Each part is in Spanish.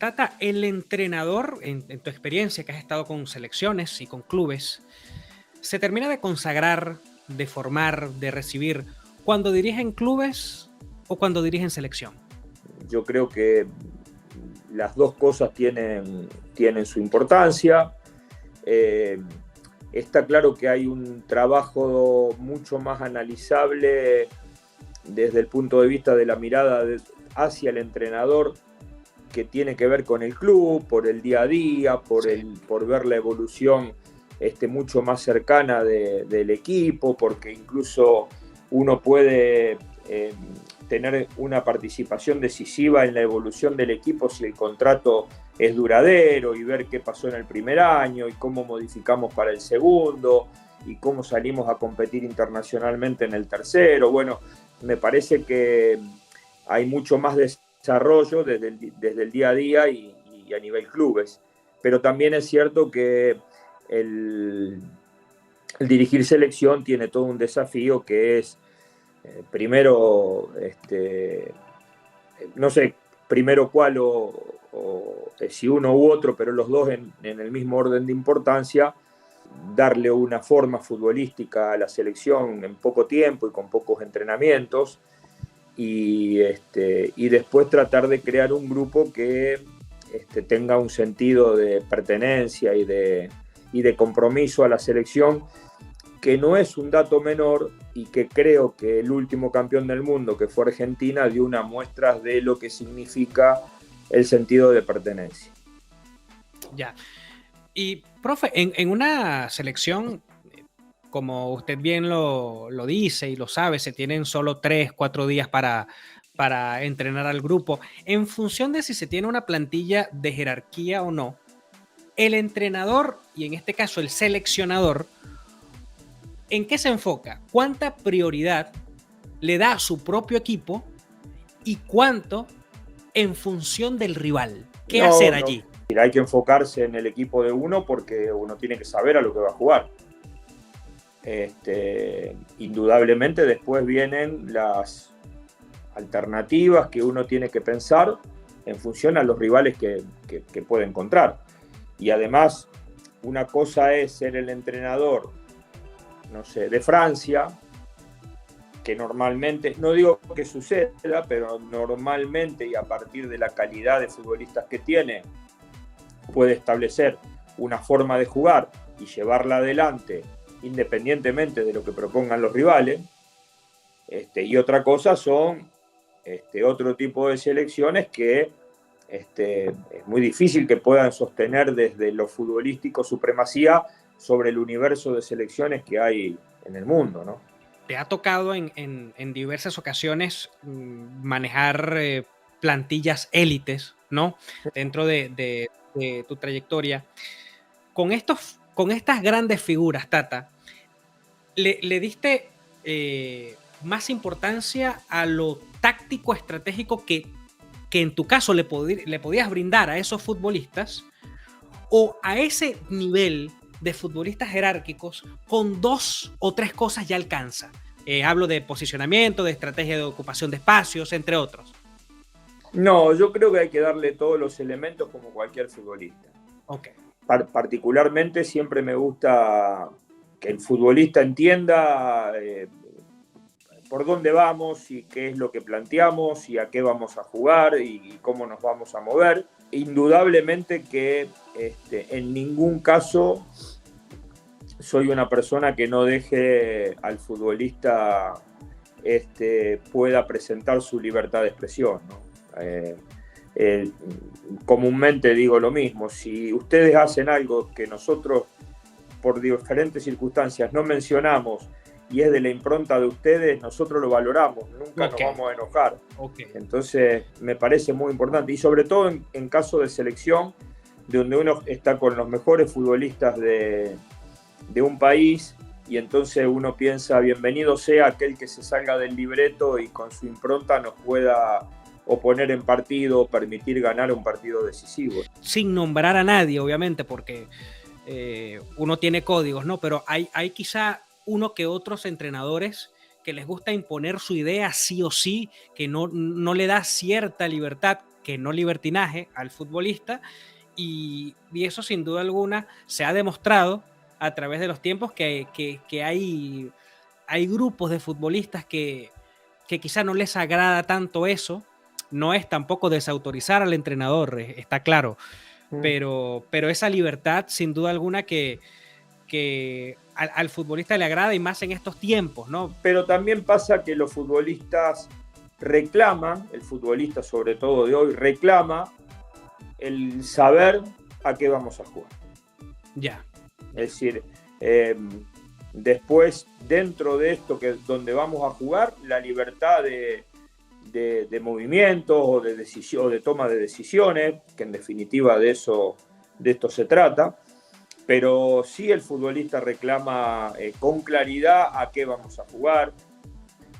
Tata, el entrenador, en tu experiencia que has estado con selecciones y con clubes, se termina de consagrar, de formar, de recibir, cuando dirigen clubes o cuando dirigen selección. Yo creo que las dos cosas tienen su importancia. Está claro que hay un trabajo mucho más analizable desde el punto de vista de la mirada hacia el entrenador, que tiene que ver con el club, por el día a día, por ver la evolución mucho más cercana del equipo, porque incluso uno puede tener una participación decisiva en la evolución del equipo si el contrato es duradero, y ver qué pasó en el primer año y cómo modificamos para el segundo y cómo salimos a competir internacionalmente en el tercero. Bueno, me parece que hay mucho más desarrollo desde el día a día y a nivel clubes, pero también es cierto que el dirigir selección tiene todo un desafío que es primero, no sé primero cuál o si uno u otro, pero los dos en el mismo orden de importancia, darle una forma futbolística a la selección en poco tiempo y con pocos entrenamientos, y después tratar de crear un grupo que tenga un sentido de pertenencia y de compromiso a la selección, que no es un dato menor, y que creo que el último campeón del mundo, que fue Argentina, dio una muestra de lo que significa el sentido de pertenencia. Ya. Y, profe, en una selección, como usted bien lo dice y lo sabe, se tienen solo 3, 4 días para entrenar al grupo. En función de si se tiene una plantilla de jerarquía o no, el entrenador, y en este caso el seleccionador, ¿en qué se enfoca? ¿Cuánta prioridad le da a su propio equipo y cuánto en función del rival? ¿Qué hacer allí? Hay que enfocarse en el equipo de uno, porque uno tiene que saber a lo que va a jugar. Indudablemente después vienen las alternativas que uno tiene que pensar en función a los rivales que puede encontrar. Y además, una cosa es ser el entrenador, no sé, de Francia, que normalmente, no digo que suceda, pero normalmente, y a partir de la calidad de futbolistas que tiene, puede establecer una forma de jugar y llevarla adelante independientemente de lo que propongan los rivales. Y otra cosa son otro tipo de selecciones que es muy difícil que puedan sostener desde lo futbolístico supremacía sobre el universo de selecciones que hay en el mundo, ¿no? Te ha tocado en diversas ocasiones manejar plantillas élites, ¿no? Dentro de tu trayectoria. Con estas grandes figuras, Tata, ¿le diste más importancia a lo táctico estratégico que en tu caso le podías brindar a esos futbolistas, o a ese nivel de futbolistas jerárquicos con 2 o 3 cosas ya alcanza? Hablo de posicionamiento, de estrategia de ocupación de espacios, entre otros. No, yo creo que hay que darle todos los elementos como cualquier futbolista. Okay. Particularmente siempre me gusta que el futbolista entienda por dónde vamos y qué es lo que planteamos y a qué vamos a jugar y cómo nos vamos a mover. Indudablemente que en ningún caso soy una persona que no deje al futbolista pueda presentar su libertad de expresión, ¿no? Comúnmente digo lo mismo: si ustedes hacen algo que nosotros por diferentes circunstancias no mencionamos y es de la impronta de ustedes, nosotros lo valoramos, nunca nos vamos a enojar. Entonces me parece muy importante, y sobre todo en caso de selección, donde uno está con los mejores futbolistas de un país, y entonces uno piensa, bienvenido sea aquel que se salga del libreto y con su impronta nos pueda o poner en partido, permitir ganar un partido decisivo. Sin nombrar a nadie, obviamente, porque uno tiene códigos, ¿no? Pero hay quizá uno que otros entrenadores que les gusta imponer su idea sí o sí, que no le da cierta libertad. que no libertinaje al futbolista, y eso sin duda alguna se ha demostrado a través de los tiempos que hay grupos de futbolistas que quizá no les agrada tanto eso. No es tampoco desautorizar al entrenador, está claro, pero esa libertad sin duda alguna que al futbolista le agrada, y más en estos tiempos, ¿no? Pero también pasa que los futbolistas reclaman, el futbolista sobre todo de hoy, reclama el saber a qué vamos a jugar. Ya. Es decir, después, dentro de esto que donde vamos a jugar, la libertad de movimientos o de decisión, o de toma de decisiones, que en definitiva de esto se trata, pero sí el futbolista reclama con claridad a qué vamos a jugar,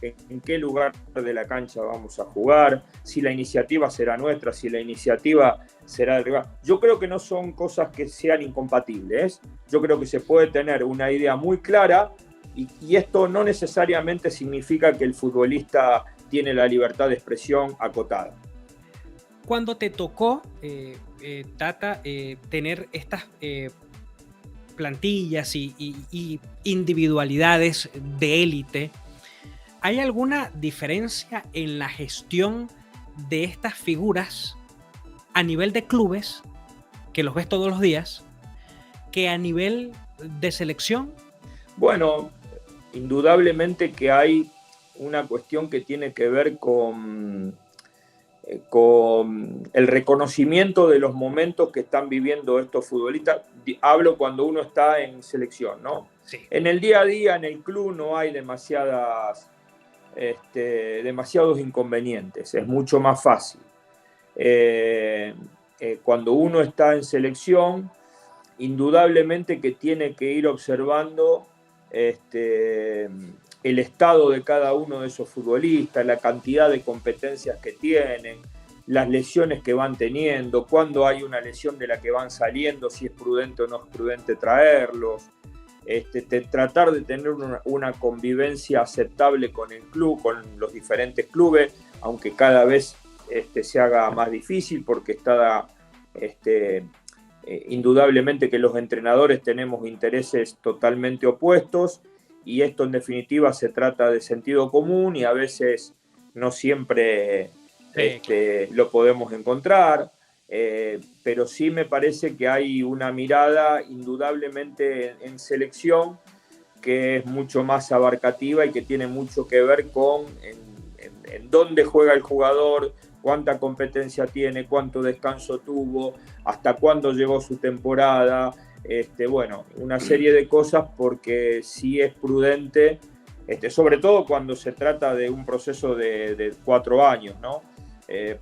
en qué lugar de la cancha vamos a jugar, si la iniciativa será nuestra, si la iniciativa será del rival. Yo creo que no son cosas que sean incompatibles. Yo creo que se puede tener una idea muy clara y esto no necesariamente significa que el futbolista tiene la libertad de expresión acotada. Cuando te tocó, Tata, tener estas plantillas y individualidades de élite, ¿hay alguna diferencia en la gestión de estas figuras a nivel de clubes, que los ves todos los días, que a nivel de selección? Bueno, indudablemente que hay una cuestión que tiene que ver con el reconocimiento de los momentos que están viviendo estos futbolistas. Hablo cuando uno está en selección, ¿no? Sí. En el día a día, en el club, no hay demasiados inconvenientes, es mucho más fácil. Cuando uno está en selección, indudablemente que tiene que ir observando el estado de cada uno de esos futbolistas, la cantidad de competencias que tienen, las lesiones que van teniendo, cuando hay una lesión de la que van saliendo, si es prudente o no es prudente traerlos. Tratar de tener una convivencia aceptable con el club, con los diferentes clubes, aunque cada vez se haga más difícil porque está indudablemente que los entrenadores tenemos intereses totalmente opuestos y esto en definitiva se trata de sentido común y a veces no siempre lo podemos encontrar. Pero sí me parece que hay una mirada indudablemente en selección que es mucho más abarcativa y que tiene mucho que ver con en dónde juega el jugador, cuánta competencia tiene, cuánto descanso tuvo, hasta cuándo llegó su temporada, bueno, una serie de cosas porque sí es prudente, sobre todo cuando se trata de un proceso de 4 años, ¿no?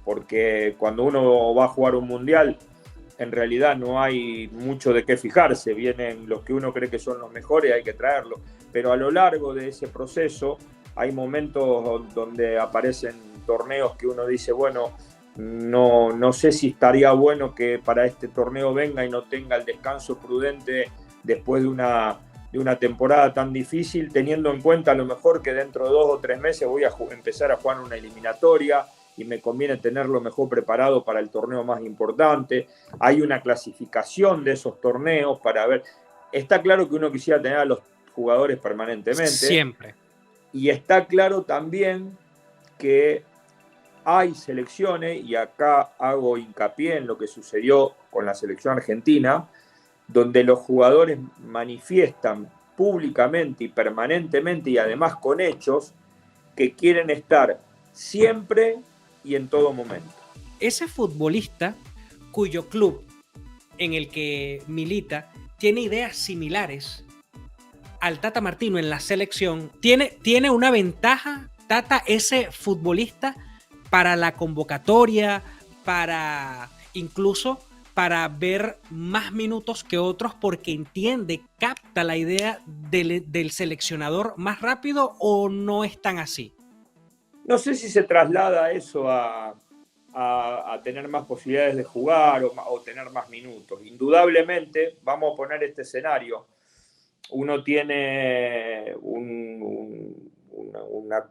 Porque cuando uno va a jugar un mundial, en realidad no hay mucho de qué fijarse, vienen los que uno cree que son los mejores, hay que traerlos, pero a lo largo de ese proceso hay momentos donde aparecen torneos que uno dice, bueno, no sé si estaría bueno que para este torneo venga y no tenga el descanso prudente después de una temporada tan difícil, teniendo en cuenta a lo mejor que dentro de 2 o 3 meses voy a empezar a jugar una eliminatoria y me conviene tenerlo mejor preparado para el torneo más importante. Hay una clasificación de esos torneos para ver. Está claro que uno quisiera tener a los jugadores permanentemente. Siempre. Y está claro también que hay selecciones, y acá hago hincapié en lo que sucedió con la selección argentina, donde los jugadores manifiestan públicamente y permanentemente y además con hechos que quieren estar siempre y en todo momento. Ese futbolista cuyo club en el que milita tiene ideas similares al Tata Martino en la selección, tiene una ventaja, Tata, ese futbolista, para la convocatoria, incluso para ver más minutos que otros porque entiende, capta la idea del seleccionador más rápido, ¿o no es tan así? No sé si se traslada eso a tener más posibilidades de jugar o tener más minutos. Indudablemente, vamos a poner este escenario, uno tiene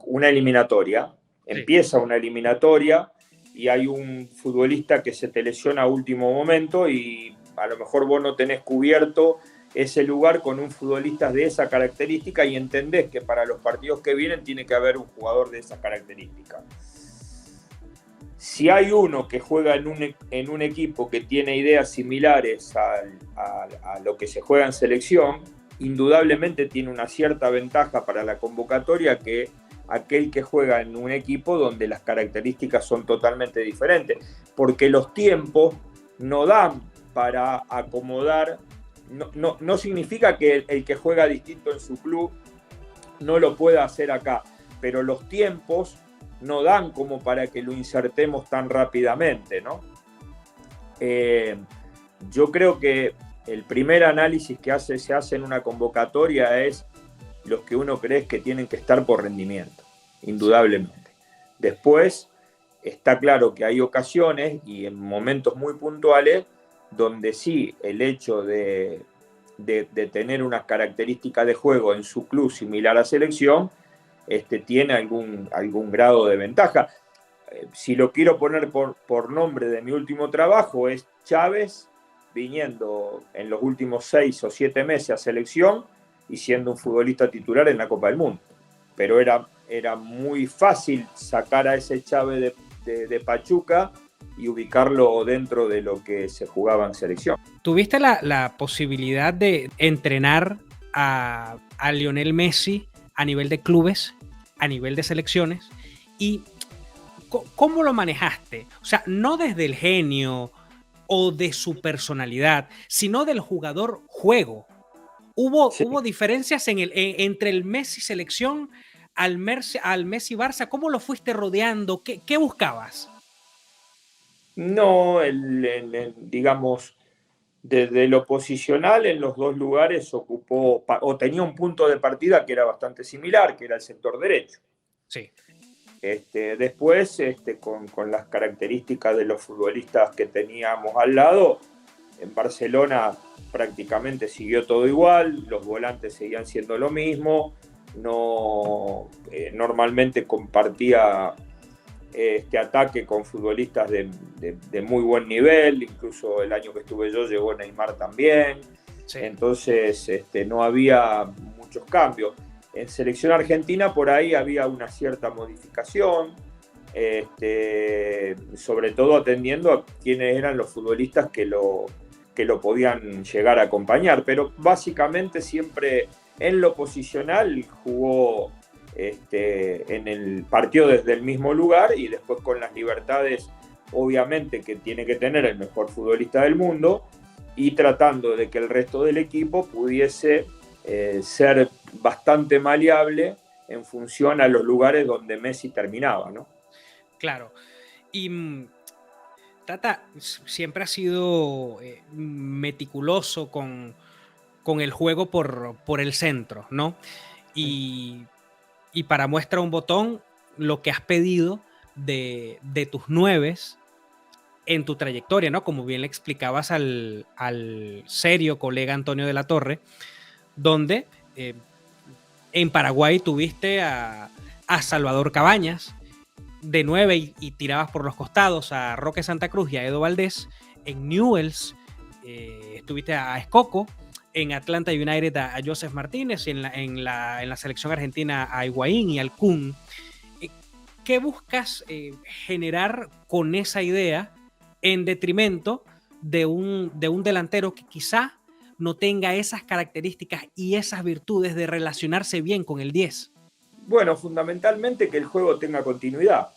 una eliminatoria, empieza una eliminatoria y hay un futbolista que se te lesiona a último momento y a lo mejor vos no tenés cubierto ese lugar con un futbolista de esa característica y entendés que para los partidos que vienen tiene que haber un jugador de esa característica. Si hay uno que juega en un equipo que tiene ideas similares a lo que se juega en selección, indudablemente tiene una cierta ventaja para la convocatoria que aquel que juega en un equipo donde las características son totalmente diferentes, porque los tiempos no dan para acomodar. No significa que el que juega distinto en su club no lo pueda hacer acá, pero los tiempos no dan como para que lo insertemos tan rápidamente, ¿no? Yo creo que el primer análisis que se hace en una convocatoria es los que uno cree que tienen que estar por rendimiento, indudablemente. Después, está claro que hay ocasiones y en momentos muy puntuales donde sí, el hecho de tener unas características de juego en su club similar a selección, tiene algún grado de ventaja. Si lo quiero poner por nombre de mi último trabajo, es Chávez viniendo en los últimos 6 o 7 meses a selección y siendo un futbolista titular en la Copa del Mundo. Pero era muy fácil sacar a ese Chávez de Pachuca y ubicarlo dentro de lo que se jugaba en selección. ¿Tuviste la posibilidad de entrenar a Lionel Messi a nivel de clubes, a nivel de selecciones? ¿Y cómo lo manejaste? O sea, no desde el genio o de su personalidad, sino del jugador juego. ¿Hubo diferencias entre el Messi selección al Messi Barça? ¿Cómo lo fuiste rodeando? ¿Qué buscabas? No, digamos, desde lo posicional en los dos lugares ocupó o tenía un punto de partida que era bastante similar, que era el sector derecho. Sí. Después, con las características de los futbolistas que teníamos al lado, en Barcelona prácticamente siguió todo igual, los volantes seguían siendo lo mismo, normalmente compartía ataque con futbolistas de muy buen nivel, incluso el año que estuve yo llegó Neymar también, sí. Entonces no había muchos cambios. En selección argentina por ahí había una cierta modificación, sobre todo atendiendo a quienes eran los futbolistas que lo podían llegar a acompañar, pero básicamente siempre en lo posicional jugó en el partido desde el mismo lugar y después con las libertades obviamente que tiene que tener el mejor futbolista del mundo y tratando de que el resto del equipo pudiese ser bastante maleable en función a los lugares donde Messi terminaba, ¿no? Claro. Y Tata siempre ha sido meticuloso con el juego por el centro, ¿no? Y para muestra un botón, lo que has pedido de tus nueves en tu trayectoria, ¿no? Como bien le explicabas al serio colega Antonio de la Torre, donde en Paraguay tuviste a Salvador Cabañas de 9 y tirabas por los costados, a Roque Santa Cruz y a Edo Valdés. En Newell's estuviste a Escoco, en Atlanta United a Joseph Martínez, y en la selección argentina a Higuaín y al Kun. ¿Qué buscas generar con esa idea en detrimento de un delantero que quizá no tenga esas características y esas virtudes de relacionarse bien con el 10? Bueno, fundamentalmente que el juego tenga continuidad.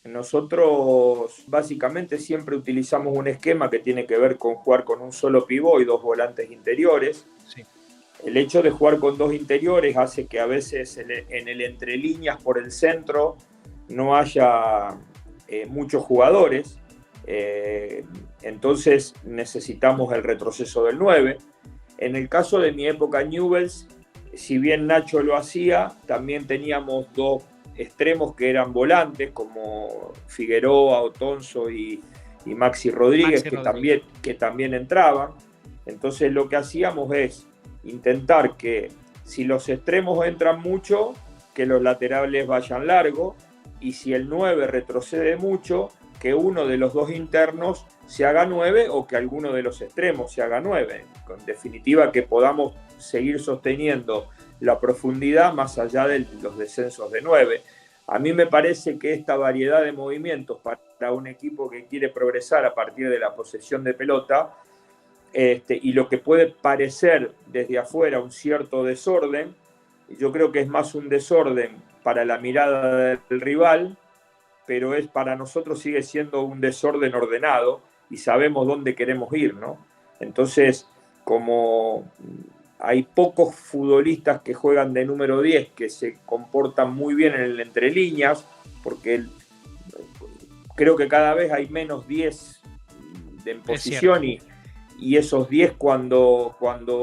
Nosotros básicamente siempre utilizamos un esquema que tiene que ver con jugar con un solo pivot y 2 volantes interiores. Sí. El hecho de jugar con 2 interiores hace que a veces en el entre líneas por el centro no haya muchos jugadores. Entonces necesitamos el retroceso del 9. En el caso de mi época en Newell's, si bien Nacho lo hacía, también teníamos 2 extremos que eran volantes, como Figueroa, Otonzo y Maxi Rodríguez, que también entraban. Entonces lo que hacíamos es intentar que si los extremos entran mucho, que los laterales vayan largo, y si el 9 retrocede mucho, que uno de los dos internos se haga 9 o que alguno de los extremos se haga 9. En definitiva, que podamos seguir sosteniendo la profundidad más allá de los descensos de 9. A mí me parece que esta variedad de movimientos para un equipo que quiere progresar a partir de la posesión de pelota, y lo que puede parecer desde afuera un cierto desorden, yo creo que es más un desorden para la mirada del rival, pero para nosotros sigue siendo un desorden ordenado y sabemos dónde queremos ir, ¿no? Entonces, como hay pocos futbolistas que juegan de número 10 que se comportan muy bien en el entre líneas, porque creo que cada vez hay menos 10 en posición y esos 10 cuando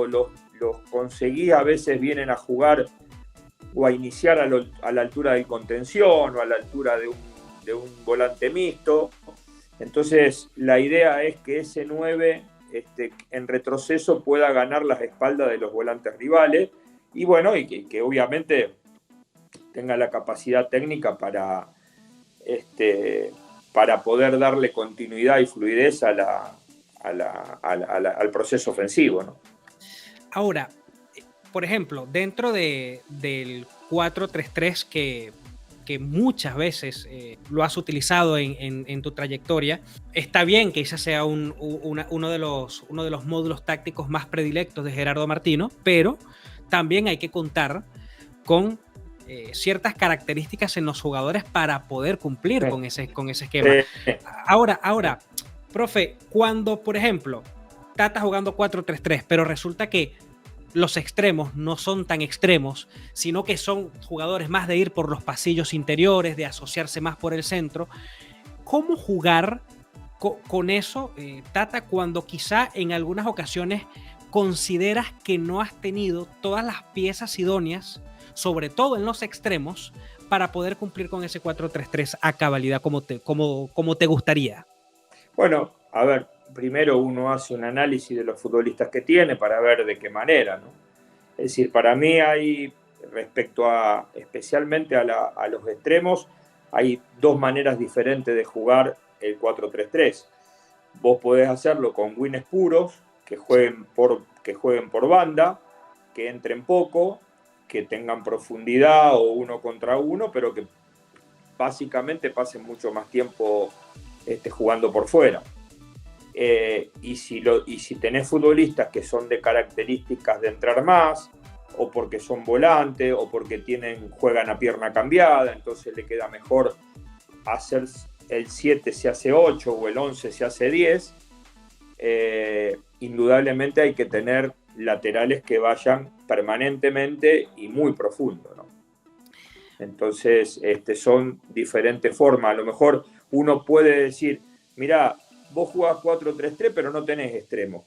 los conseguís a veces vienen a jugar o a iniciar a la altura del contención o a la altura de un volante mixto. Entonces la idea es que ese 9 en retroceso pueda ganar las espaldas de los volantes rivales y bueno, y que obviamente tenga la capacidad técnica para poder darle continuidad y fluidez al proceso ofensivo, ¿no? Ahora, por ejemplo, dentro del 4-3-3 que muchas veces lo has utilizado en tu trayectoria, está bien que ese sea uno de los módulos tácticos más predilectos de Gerardo Martino, pero también hay que contar con ciertas características en los jugadores para poder cumplir con ese esquema. Ahora, profe, cuando, por ejemplo, Tata jugando 4-3-3, pero resulta que los extremos no son tan extremos, sino que son jugadores más de ir por los pasillos interiores, de asociarse más por el centro. ¿Cómo jugar con eso, Tata, cuando quizá en algunas ocasiones consideras que no has tenido todas las piezas idóneas, sobre todo en los extremos, para poder cumplir con ese 4-3-3 a cabalidad como te gustaría? Bueno, a ver, primero uno hace un análisis de los futbolistas que tiene para ver de qué manera, ¿no? Es decir, para mí hay, respecto especialmente a los extremos, hay dos maneras diferentes de jugar el 4-3-3. Vos podés hacerlo con wings puros, que jueguen por banda, que entren poco, que tengan profundidad o uno contra uno, pero que básicamente pasen mucho más tiempo jugando por fuera. Y si tenés futbolistas que son de características de entrar más, o porque son volantes, o porque juegan a pierna cambiada, entonces le queda mejor hacer el 7 se hace 8 o el 11 se hace 10, indudablemente hay que tener laterales que vayan permanentemente y muy profundo, ¿no? Entonces son diferentes formas. A lo mejor uno puede decir, mirá, vos jugás 4-3-3 pero no tenés extremo.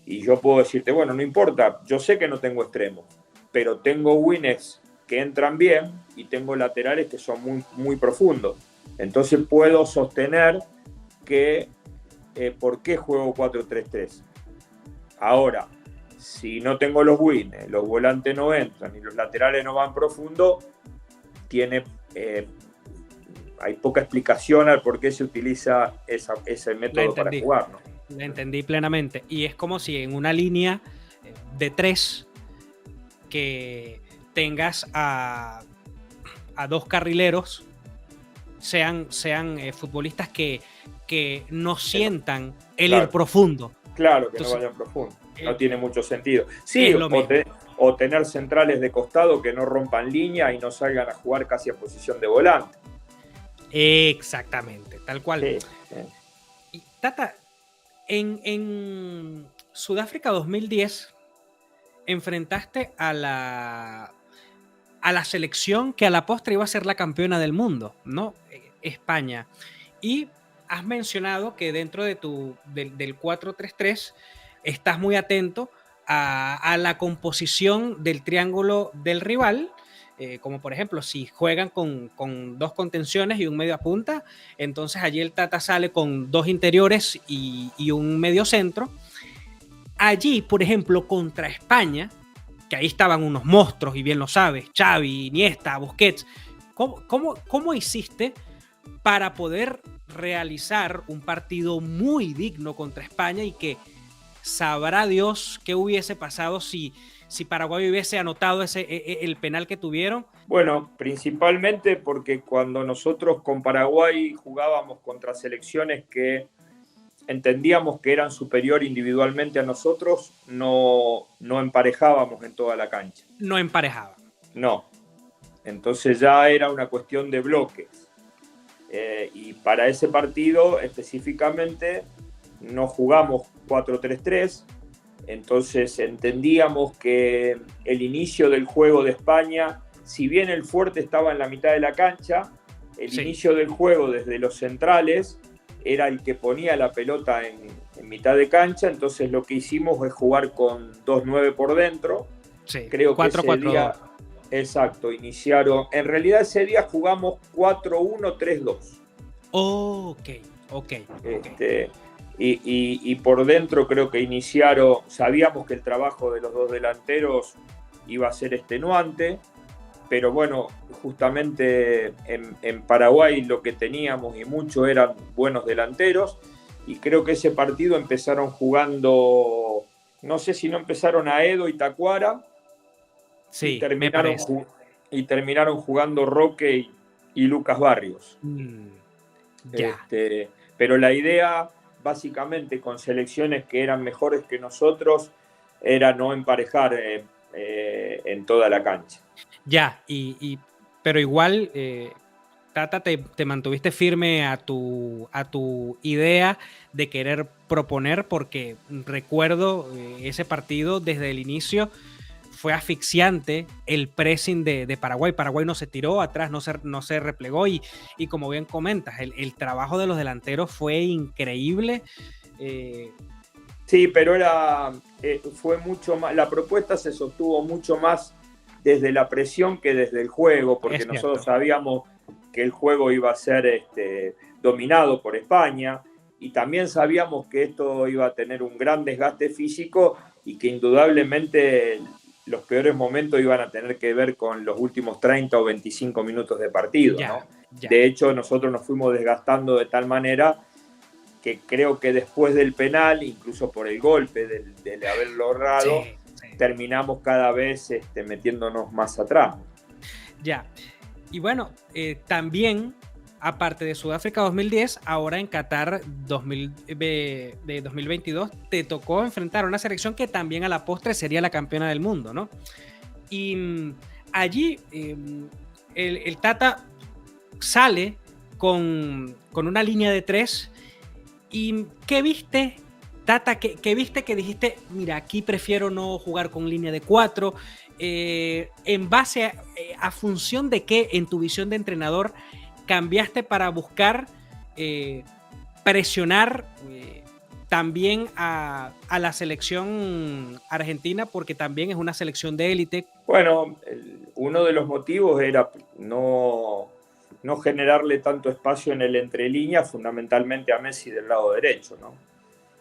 Y yo puedo decirte, bueno, no importa, yo sé que no tengo extremo, pero tengo wings que entran bien y tengo laterales que son muy, muy profundos. Entonces puedo sostener que ¿por qué juego 4-3-3? Ahora, si no tengo los wings, los volantes no entran y los laterales no van profundo, hay poca explicación al por qué se utiliza ese método para jugar, ¿no? La entendí plenamente. Y es como si en una línea de 3 que tengas a dos carrileros sean futbolistas que no sientan el ir profundo. Claro, que entonces, no vayan profundo. No tiene mucho sentido. Sí, o tener centrales de costado que no rompan línea y no salgan a jugar casi a posición de volante. Exactamente, tal cual. Sí. Y, Tata, en Sudáfrica 2010 enfrentaste a la selección que a la postre iba a ser la campeona del mundo, ¿no? España. Y has mencionado que dentro de del 4-3-3 estás muy atento a la composición del triángulo del rival, como por ejemplo si juegan con dos contenciones y un medio punta, entonces allí el Tata sale con dos interiores y un medio centro. Allí, por ejemplo, contra España, que ahí estaban unos monstruos, y bien lo sabes, Xavi, Iniesta, Busquets, ¿cómo hiciste para poder realizar un partido muy digno contra España, y que sabrá Dios qué hubiese pasado si Paraguay hubiese anotado el penal que tuvieron. Bueno, principalmente porque cuando nosotros con Paraguay jugábamos contra selecciones que entendíamos que eran superior individualmente a nosotros, no emparejábamos en toda la cancha. No emparejaba. No. Entonces ya era una cuestión de bloques. Y para ese partido específicamente no jugamos 4-3-3, entonces entendíamos que el inicio del juego de España, si bien el fuerte estaba en la mitad de la cancha, el inicio del juego desde los centrales era el que ponía la pelota en mitad de cancha, entonces lo que hicimos es jugar con 2-9 por dentro. Sí, creo 4, que ese día, exacto, iniciaron, en realidad ese día jugamos 4-1-3-2. Ok. Y por dentro creo que iniciaron, sabíamos que el trabajo de los dos delanteros iba a ser extenuante, pero bueno, justamente en Paraguay lo que teníamos y mucho eran buenos delanteros, y creo que ese partido empezaron jugando, no sé si no empezaron a Edo y Tacuara, sí, y terminaron jugando Roque y Lucas Barrios. Ya. Pero la idea, básicamente, con selecciones que eran mejores que nosotros, era no emparejar en toda la cancha. Ya, pero igual, Tata, te mantuviste firme a tu idea de querer proponer, porque recuerdo ese partido desde el inicio. Fue asfixiante el pressing de Paraguay. Paraguay no se tiró atrás, no se replegó, y como bien comentas, el trabajo de los delanteros fue increíble. Sí, pero fue mucho más, la propuesta se sostuvo mucho más desde la presión que desde el juego, porque nosotros sabíamos que el juego iba a ser dominado por España, y también sabíamos que esto iba a tener un gran desgaste físico, y que indudablemente los peores momentos iban a tener que ver con los últimos 30 o 25 minutos de partido, ¿no? De hecho, nosotros nos fuimos desgastando de tal manera que creo que después del penal, incluso por el golpe de haberlo errado, terminamos cada vez metiéndonos más atrás. Ya. Y bueno, también, aparte de Sudáfrica 2010, ahora en Qatar 2022 te tocó enfrentar a una selección que también a la postre sería la campeona del mundo, ¿no? Y allí el Tata sale con una línea de 3. ¿Y qué viste, Tata? ¿Qué viste que dijiste, mira, aquí prefiero no jugar con línea de 4? ¿En base a función de qué, en tu visión de entrenador, cambiaste para buscar presionar también a la selección argentina, porque también es una selección de élite? Bueno, uno de los motivos era no generarle tanto espacio en el entrelínea, fundamentalmente a Messi del lado derecho, ¿no?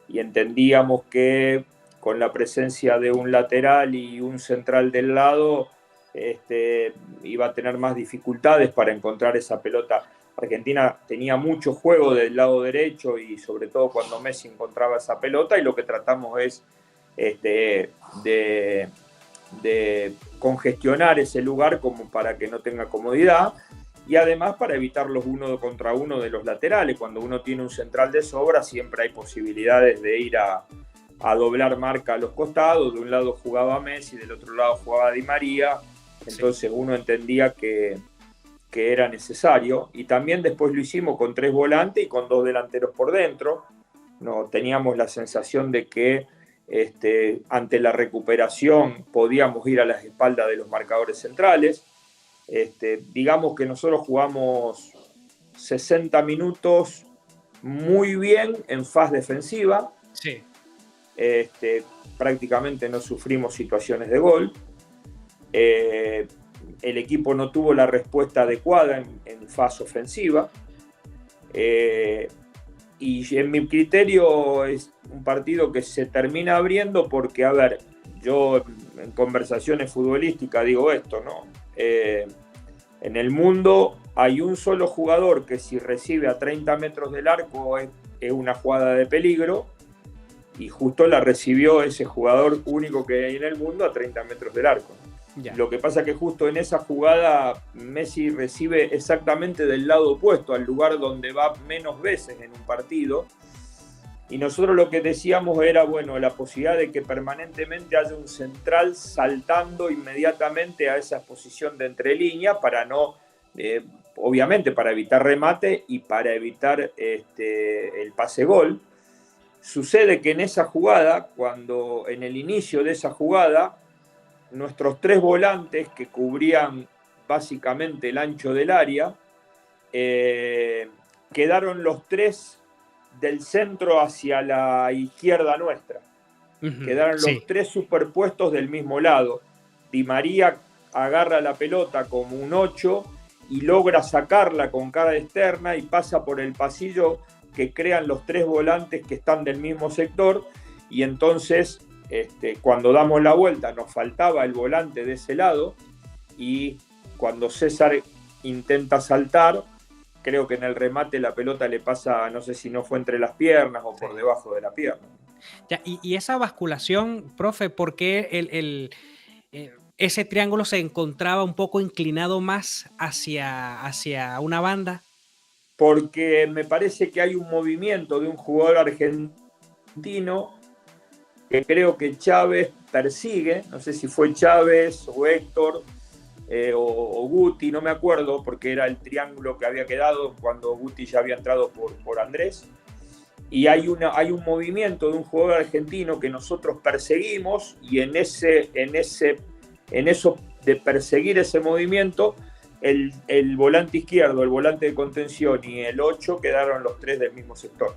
Y entendíamos que con la presencia de un lateral y un central del lado, iba a tener más dificultades para encontrar esa pelota. Argentina tenía mucho juego del lado derecho, y sobre todo cuando Messi encontraba esa pelota, y lo que tratamos es de congestionar ese lugar como para que no tenga comodidad, y además para evitar los 1 contra 1 de los laterales. Cuando uno tiene un central de sobra, siempre hay posibilidades de ir a doblar marca a los costados. De un lado jugaba Messi, del otro lado jugaba Di María, entonces uno entendía que era necesario, y también después lo hicimos con 3 volantes y con 2 delanteros por dentro. No teníamos la sensación de que ante la recuperación podíamos ir a las espaldas de los marcadores centrales. Digamos que nosotros jugamos 60 minutos muy bien en fase defensiva. Sí. Prácticamente no sufrimos situaciones de gol. El equipo no tuvo la respuesta adecuada en fase ofensiva. Y en mi criterio es un partido que se termina abriendo porque, a ver, yo en conversaciones futbolísticas digo esto, ¿no? En el mundo hay un solo jugador que si recibe a 30 metros del arco es una jugada de peligro, y justo la recibió ese jugador único que hay en el mundo a 30 metros del arco. Ya. Lo que pasa es que justo en esa jugada Messi recibe exactamente del lado opuesto, al lugar donde va menos veces en un partido. Y nosotros lo que decíamos era, bueno, la posibilidad de que permanentemente haya un central saltando inmediatamente a esa posición de entrelínea para no, obviamente para evitar remate y para evitar el pase-gol. Sucede que en esa jugada, cuando en el inicio de esa jugada, nuestros 3 volantes que cubrían básicamente el ancho del área, quedaron los 3 del centro hacia la izquierda nuestra. Quedaron los 3 superpuestos del mismo lado. Di María agarra la pelota como un 8 y logra sacarla con cara externa y pasa por el pasillo que crean los 3 volantes que están del mismo sector, y entonces cuando damos la vuelta nos faltaba el volante de ese lado, y cuando César intenta saltar, creo que en el remate la pelota le pasa, no sé si no fue entre las piernas o por debajo de la pierna. Ya, y esa basculación, profe, ¿por qué ese triángulo se encontraba un poco inclinado más hacia una banda? Porque me parece que hay un movimiento de un jugador argentino que creo que Chávez persigue, no sé si fue Chávez o Héctor o Guti, no me acuerdo, porque era el triángulo que había quedado cuando Guti ya había entrado por Andrés, y hay un movimiento de un jugador argentino que nosotros perseguimos, y en eso de perseguir ese movimiento, el volante izquierdo, el volante de contención y el 8 quedaron los 3 del mismo sector.